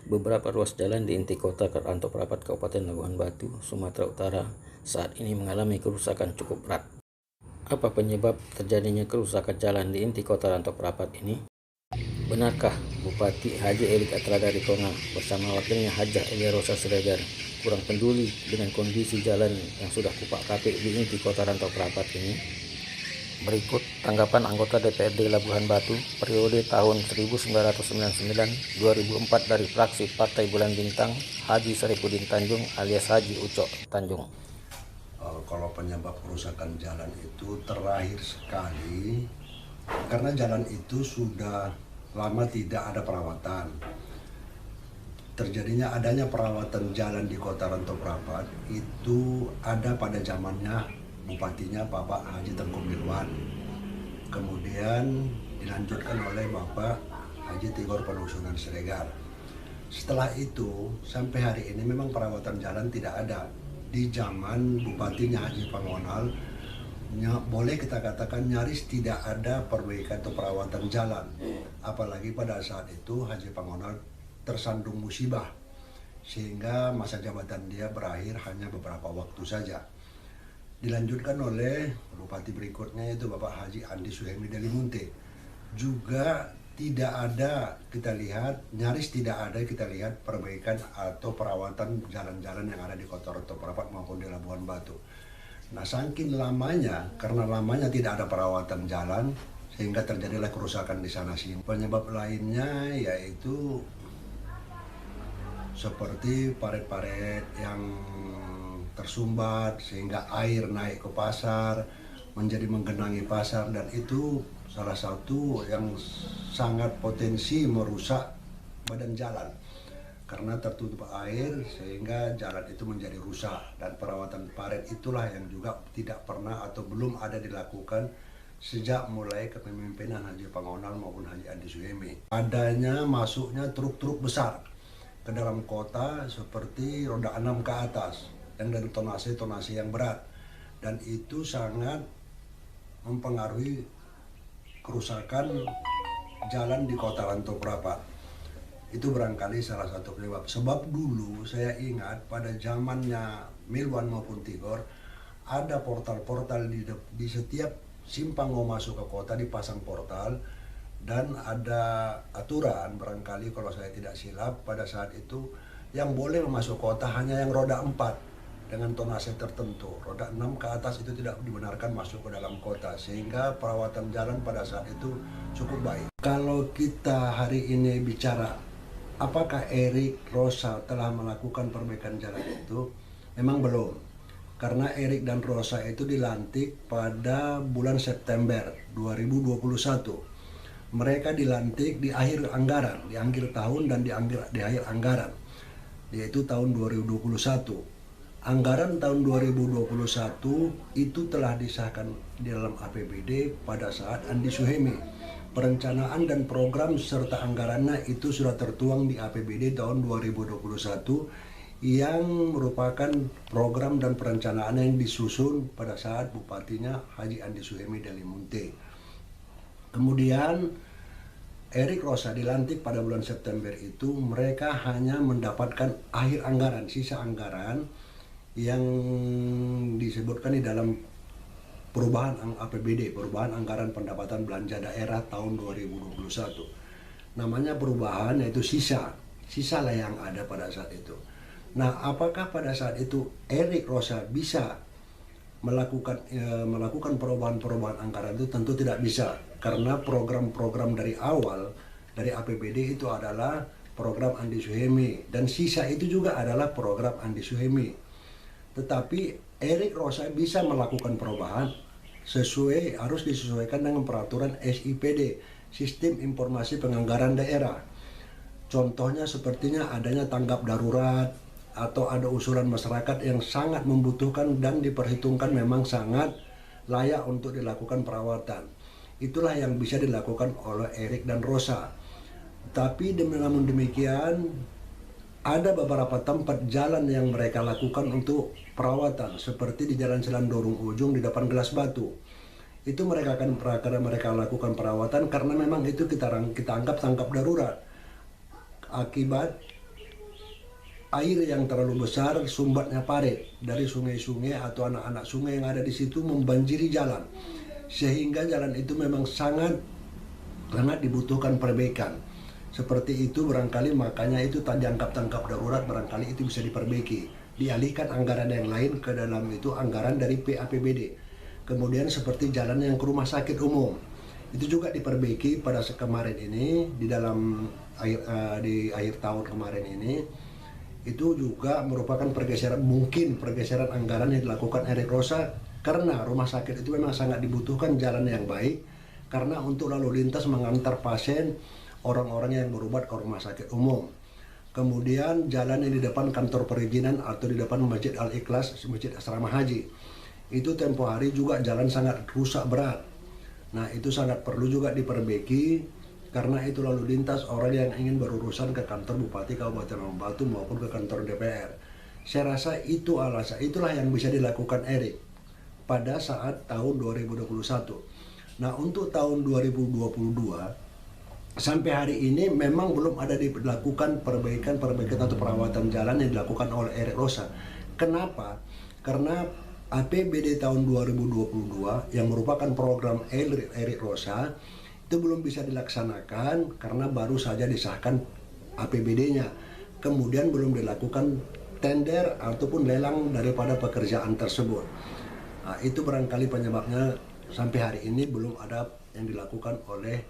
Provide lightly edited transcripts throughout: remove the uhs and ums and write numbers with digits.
Beberapa ruas jalan di inti kota Rantau Prapat, Kabupaten Labuhan Batu, Sumatera Utara saat ini mengalami kerusakan cukup berat. Apa penyebab terjadinya kerusakan jalan di inti kota Rantau Prapat ini? Benarkah Bupati Haji Erik Atradari Tonga bersama wakilnya Hajah Elia Rosa Siregar kurang peduli dengan kondisi jalan yang sudah kupak-kapik di inti kota Rantau Prapat ini? Berikut tanggapan anggota DPRD Labuhan Batu periode tahun 1999-2004 dari fraksi Partai Bulan Bintang, Haji Saripudin Tanjung alias Haji Ucok Tanjung. Kalau penyebab kerusakan jalan itu terakhir sekali karena jalan itu sudah lama tidak ada perawatan. Adanya perawatan jalan di Kota Rantau Prapat itu ada pada zamannya bupatinya Bapak Haji Tengku Mirwan. Kemudian dilanjutkan oleh Bapak Haji Tigor Penusunan Siregar. Setelah itu sampai hari ini memang perawatan jalan tidak ada. Di zaman bupatinya Haji Pangonal, boleh kita katakan nyaris tidak ada perbaikan atau perawatan jalan. Apalagi pada saat itu Haji Pangonal tersandung musibah sehingga masa jabatan dia berakhir hanya beberapa waktu saja. Dilanjutkan oleh bupati berikutnya yaitu Bapak Haji Andi Suhemi Delimunte. Juga tidak ada nyaris tidak ada kita lihat perbaikan atau perawatan jalan-jalan yang ada di Kota Rantau Prapat maupun di Labuhan Batu. Nah, saking lamanya, karena lamanya tidak ada perawatan jalan, sehingga terjadilah kerusakan di sana sini. Penyebab lainnya yaitu seperti paret-paret yang tersumbat, sehingga air naik ke pasar, menjadi menggenangi pasar, dan itu salah satu yang sangat potensi merusak badan jalan. Karena tertutup air sehingga jalan itu menjadi rusak, dan perawatan paret itulah yang juga tidak pernah atau belum ada dilakukan sejak mulai kepemimpinan Haji Pangonal maupun Haji Andi Suhemi. Adanya masuknya truk-truk besar ke dalam kota seperti roda 6 ke atas dan dari tonase yang berat, dan itu sangat mempengaruhi kerusakan jalan di Kota Rantau Prapat. Itu barangkali salah satu penyebab. Sebab dulu saya ingat pada zamannya Milwan maupun Tigor ada portal-portal di setiap simpang mau masuk ke kota dipasang portal, dan ada aturan barangkali kalau saya tidak silap pada saat itu yang boleh masuk kota hanya yang roda 4 dengan tonase tertentu. Roda 6 ke atas itu tidak dibenarkan masuk ke dalam kota, sehingga perawatan jalan pada saat itu cukup baik. Kalau kita hari ini bicara apakah Erik Rosa telah melakukan perbaikan jalan itu? Memang belum. Karena Erik dan Rosa itu dilantik pada bulan September 2021. Mereka dilantik di akhir anggaran, di akhir tahun dan di akhir anggaran, yaitu tahun 2021. Anggaran tahun 2021 itu telah disahkan di dalam APBD pada saat Andi Suhemi. Perencanaan dan program serta anggarannya itu sudah tertuang di APBD tahun 2021 yang merupakan program dan perencanaan yang disusun pada saat bupatinya Haji Andi Suhemi Delimunte. Kemudian Erik Rosa dilantik pada bulan September itu, mereka hanya mendapatkan akhir anggaran, sisa anggaran yang disebutkan di dalam perubahan APBD, perubahan anggaran pendapatan belanja daerah tahun 2021. Namanya perubahan, yaitu sisa lah yang ada pada saat itu. Nah, apakah pada saat itu Erik Rosa bisa melakukan perubahan anggaran itu? Tentu tidak bisa, karena program-program dari awal dari APBD itu adalah program Andi Suhemi, dan sisa itu juga adalah program Andi Suhemi. Tetapi Erik Rosa bisa melakukan perubahan harus disesuaikan dengan peraturan SIPD, Sistem Informasi Penganggaran Daerah. Contohnya sepertinya adanya tanggap darurat atau ada usulan masyarakat yang sangat membutuhkan dan diperhitungkan memang sangat layak untuk dilakukan perawatan. Itulah yang bisa dilakukan oleh Erik dan Rosa. Tapi namun demikian ada beberapa tempat jalan yang mereka lakukan untuk perawatan, seperti di Jalan Selandorung Ujung di depan Gelas Batu. Itu mereka lakukan perawatan karena memang itu kita anggap tanggap darurat. Akibat air yang terlalu besar sumbatnya parit dari sungai-sungai atau anak-anak sungai yang ada di situ membanjiri jalan, sehingga jalan itu memang sangat dibutuhkan perbaikan. Seperti itu barangkali, makanya itu tak dianggap tangkap darurat, barangkali itu bisa diperbaiki, dialihkan anggaran yang lain ke dalam itu anggaran dari PAPBD. Kemudian seperti jalan yang ke rumah sakit umum itu juga diperbaiki pada kemarin ini di akhir tahun kemarin ini. Itu juga merupakan mungkin pergeseran anggaran yang dilakukan Erik Rosa, karena rumah sakit itu memang sangat dibutuhkan jalan yang baik, karena untuk lalu lintas mengantar pasien orang-orang yang berobat ke rumah sakit umum. Kemudian jalan yang di depan kantor perizinan atau di depan Masjid Al-Ikhlas, Masjid Asrama Haji, itu tempo hari juga jalan sangat rusak berat. Nah, itu sangat perlu juga diperbaiki, karena itu lalu lintas orang yang ingin berurusan ke kantor Bupati Kabupaten Labuan Batu maupun ke kantor DPR. Saya rasa itulah yang bisa dilakukan Erik pada saat tahun 2021. Nah, untuk tahun 2022 sampai hari ini memang belum ada dilakukan perbaikan atau perawatan jalan yang dilakukan oleh Erik Rosa. Kenapa? Karena APBD tahun 2022 yang merupakan program Erik Rosa itu belum bisa dilaksanakan karena baru saja disahkan APBD-nya. Kemudian belum dilakukan tender ataupun lelang daripada pekerjaan tersebut. Nah, itu barangkali penyebabnya sampai hari ini belum ada yang dilakukan oleh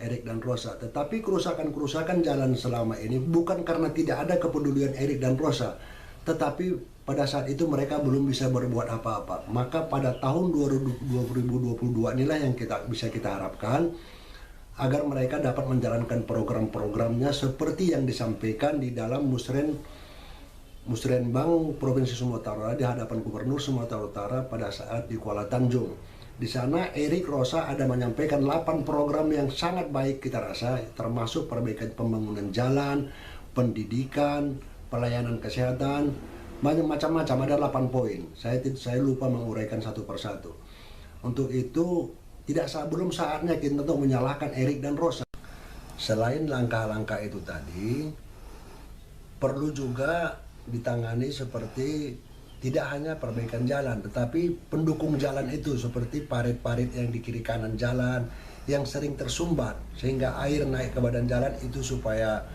Erik dan Rosa. Tetapi kerusakan jalan selama ini bukan karena tidak ada kepedulian Erik dan Rosa, tetapi pada saat itu mereka belum bisa berbuat apa-apa. Maka pada tahun 2022 inilah yang bisa kita harapkan agar mereka dapat menjalankan program-programnya seperti yang disampaikan di dalam Musrenbang Provinsi Sumatera Utara di hadapan Gubernur Sumatera Utara pada saat di Kuala Tanjung. Di sana Erik Rosa ada menyampaikan 8 program yang sangat baik kita rasa, termasuk perbaikan pembangunan jalan, pendidikan, pelayanan kesehatan, macam-macam, ada 8 poin. Saya lupa menguraikan satu persatu. Untuk itu belum saatnya kita untuk menyalahkan Erik dan Rosa. Selain langkah-langkah itu tadi, perlu juga ditangani seperti tidak hanya perbaikan jalan, tetapi pendukung jalan itu seperti parit-parit yang di kiri kanan jalan yang sering tersumbat sehingga air naik ke badan jalan itu supaya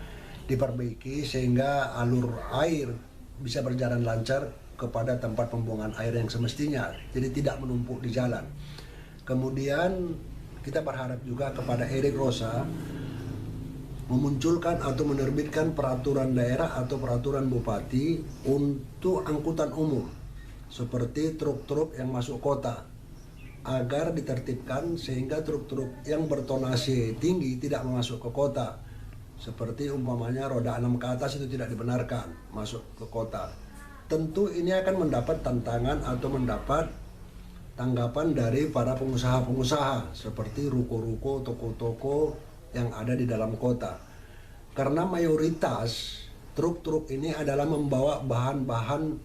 diperbaiki sehingga alur air bisa berjalan lancar kepada tempat pembuangan air yang semestinya, jadi tidak menumpuk di jalan. Kemudian kita berharap juga kepada Erik Rosa memunculkan atau menerbitkan peraturan daerah atau peraturan bupati untuk angkutan umum seperti truk-truk yang masuk kota agar ditertibkan sehingga truk-truk yang bertonase tinggi tidak masuk ke kota, seperti umpamanya roda 6 ke atas itu tidak dibenarkan masuk ke kota. Tentu ini akan mendapat tantangan atau mendapat tanggapan dari para pengusaha-pengusaha seperti ruko-ruko, toko-toko yang ada di dalam kota. Karena mayoritas truk-truk ini adalah membawa bahan-bahan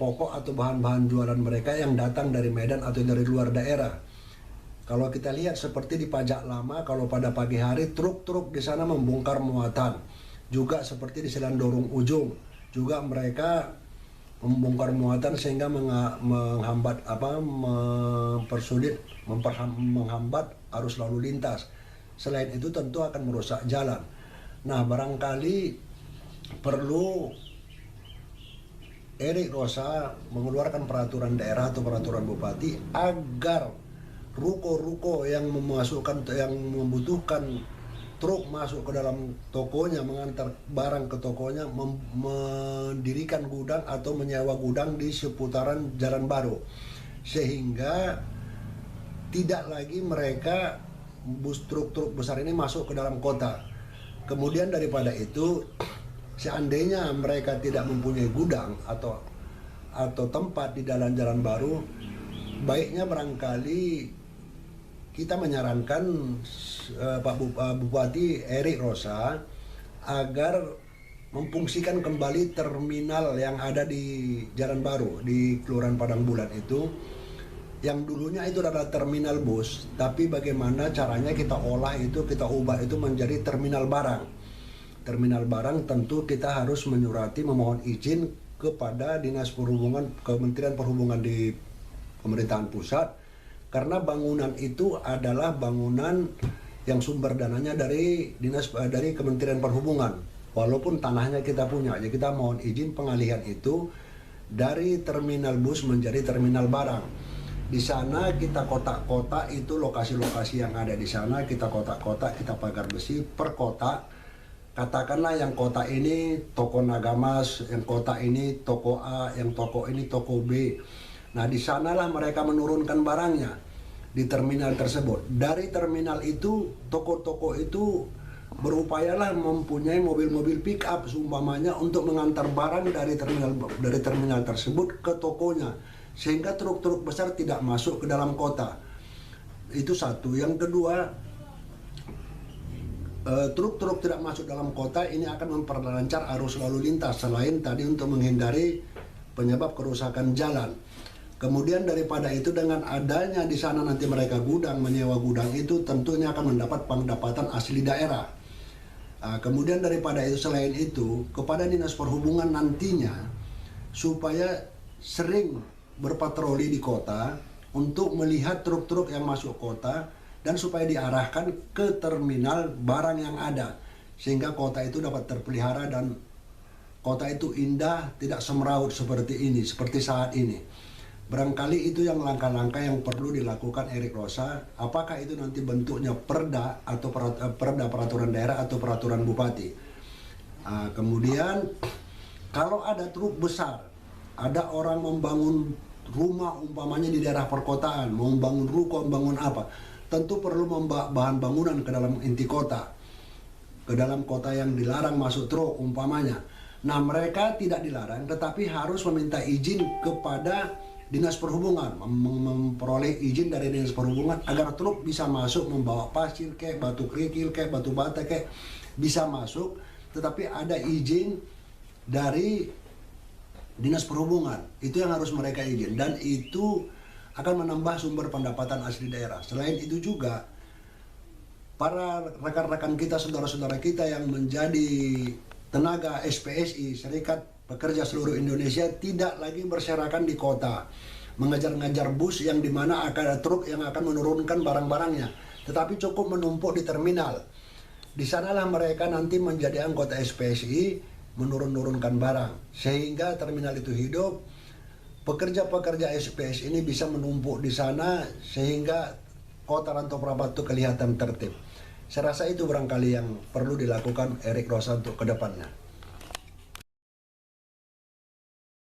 pokok atau bahan-bahan jualan mereka yang datang dari Medan atau dari luar daerah. Kalau kita lihat seperti di Pajak Lama, kalau pada pagi hari truk-truk di sana membongkar muatan. Juga seperti di Selandorong Ujung, juga mereka membongkar muatan sehingga menghambat menghambat arus lalu lintas. Selain itu tentu akan merusak jalan. Nah, barangkali perlu Erik Rosa mengeluarkan peraturan daerah atau peraturan bupati agar ruko-ruko yang membutuhkan truk masuk ke dalam tokonya, mengantar barang ke tokonya, mendirikan gudang atau menyewa gudang di seputaran Jalan Baru, sehingga tidak lagi mereka bus truk-truk besar ini masuk ke dalam kota. Kemudian daripada itu, seandainya mereka tidak mempunyai gudang atau tempat di dalam Jalan Baru, baiknya barangkali kita menyarankan Pak Bupati Erik Rosa agar memfungsikan kembali terminal yang ada di Jalan Baru di Kelurahan Padang Bulan itu, yang dulunya itu adalah terminal bus, tapi bagaimana caranya kita olah itu, kita ubah itu menjadi terminal barang. terminal barang, tentu kita harus menyurati memohon izin kepada Dinas Perhubungan, Kementerian Perhubungan di pemerintahan pusat, karena bangunan itu adalah bangunan yang sumber dananya dari Kementerian Perhubungan, walaupun tanahnya kita punya. Jadi kita mohon izin pengalihan itu dari terminal bus menjadi terminal barang. Di sana kita kotak-kotak itu lokasi-lokasi yang ada di sana, kita kotak-kotak, kita pagar besi per kotak. Katakanlah yang kota ini toko Nagamas, yang kota ini toko A, yang toko ini toko B. Nah, di sanalah mereka menurunkan barangnya di terminal tersebut. Dari terminal itu, toko-toko itu berupayalah mempunyai mobil-mobil pick up seumpamanya untuk mengantar barang dari terminal tersebut ke tokonya, sehingga truk-truk besar tidak masuk ke dalam kota. Itu satu. Yang kedua, truk-truk tidak masuk dalam kota ini akan memperlancar arus lalu lintas, selain tadi untuk menghindari penyebab kerusakan jalan. Kemudian daripada itu, dengan adanya di sana nanti mereka menyewa gudang itu, tentunya akan mendapat pendapatan asli daerah. Kemudian daripada itu, selain itu, kepada Dinas Perhubungan nantinya supaya sering berpatroli di kota untuk melihat truk-truk yang masuk kota, dan supaya diarahkan ke terminal barang yang ada, sehingga kota itu dapat terpelihara dan kota itu indah, tidak semeraut seperti saat ini. Barangkali itu yang langkah-langkah yang perlu dilakukan Erik Rosa. Apakah itu nanti bentuknya perda atau peraturan daerah atau peraturan bupati. Kemudian kalau ada truk besar, ada orang membangun rumah umpamanya di daerah perkotaan, mau membangun ruko, membangun apa, tentu perlu membawa bahan bangunan ke dalam inti kota, ke dalam kota yang dilarang masuk truk umpamanya. Nah, mereka tidak dilarang, tetapi harus meminta izin kepada Dinas Perhubungan, memperoleh izin dari Dinas Perhubungan agar truk bisa masuk membawa pasir kayak batu kerikil kayak batu bata kayak bisa masuk, tetapi ada izin dari Dinas Perhubungan. Itu yang harus mereka izin, dan itu akan menambah sumber pendapatan asli daerah. Selain itu juga, para rekan-rekan kita, saudara-saudara kita yang menjadi tenaga SPSI, Serikat Pekerja Seluruh Indonesia, tidak lagi berserakan di kota, mengejar-ngejar bus yang dimana akan ada truk yang akan menurunkan barang-barangnya, tetapi cukup menumpuk di terminal. Di sanalah mereka nanti menjadi anggota SPSI, menurunkan barang, sehingga terminal itu hidup. Pekerja-pekerja SPS ini bisa menumpuk di sana sehingga kota Rantau Prapat itu kelihatan tertib. Saya rasa itu barangkali yang perlu dilakukan Erik Rosa untuk kedepannya.